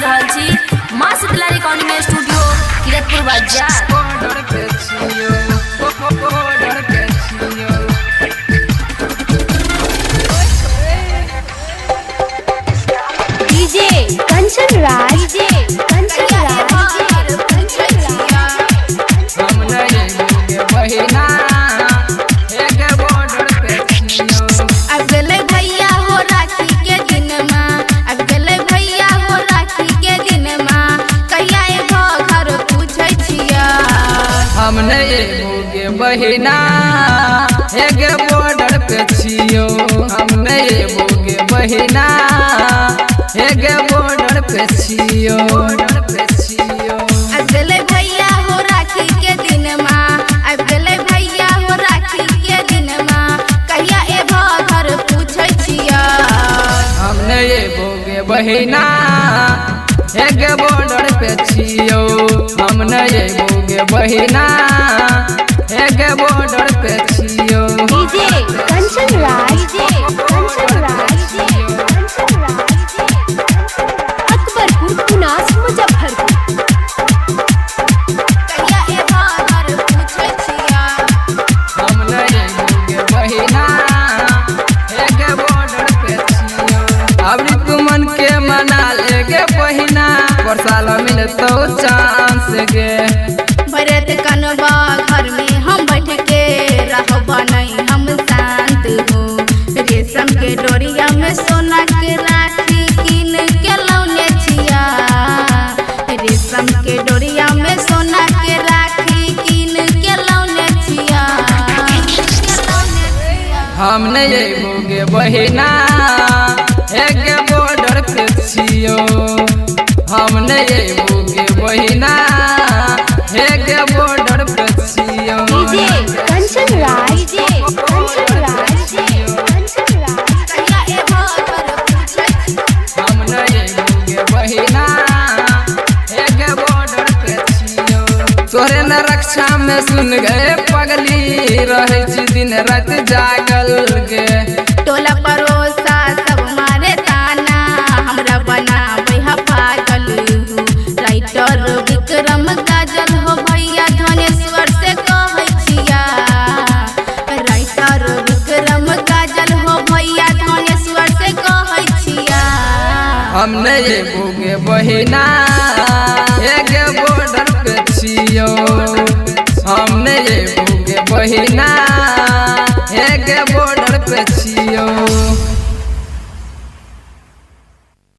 रहल छी मां शीतला रिकॉर्डिंग स्टूडियो किरतपुर बाजार। डीजे कंचन राज बहिना एक बॉर्डर पे छियो। हम नहीं बोगे बहिना एक बॉर्डर पे छियो। अब गले भैया हो राखी के दिन माँ, अब गले भैया हो राखी के दिन माँ, कहिया एबो घर पूछे छिया। हम नहीं बोगे बहिना एक बॉर्डर पे छियो। हम नहीं बोगे बहिना एक बॉर्डर पे छियो। डीजे कंचन राज अकबरपुर पुनास मुजफ्फरपुर। कहिया एबो घर पूछे छिया। हम नहीं बोगे बहिना एक बॉर्डर पे छियो। अबरी तू मन के मना लेगे बहिना, पर साल मिलतो चांस गे। भरत कनवा घर में हम बैठ के रहबा नहीं हम शांत हो। रेशम के डोरिया में सोना के राखी कीन के लौने छिया। रेशम के डोरिया में सोना के राखी कीन के लौने छिया। हम नहीं बोगे बहिना एक बॉर्डर पे छियो। हम नहीं बोगे बहिना एक बॉर्डर पे छियो। डीजे कंचन राज कहिया एबो घर पूछे छिया। हम नहीं बोगे बहिना एक बॉर्डर पे छियो। तोरे न रक्षा में सुन गए पगली, रहे छी दिन रात जागल गे। टोला परोसा सब मारे ताना, हमरा बनाबै हा पागल हो। राइटर विक्रम गाजल हो भैया धनेश्वर से कहै छिया। राइटर विक्रम गाजल हो भैया धनेश्वर से कहै छिया। हम नहीं बोगे बहिना एक बॉर्डर पे छियो। हम नहीं बोगे बहिना एक बॉर्डर पे छियो।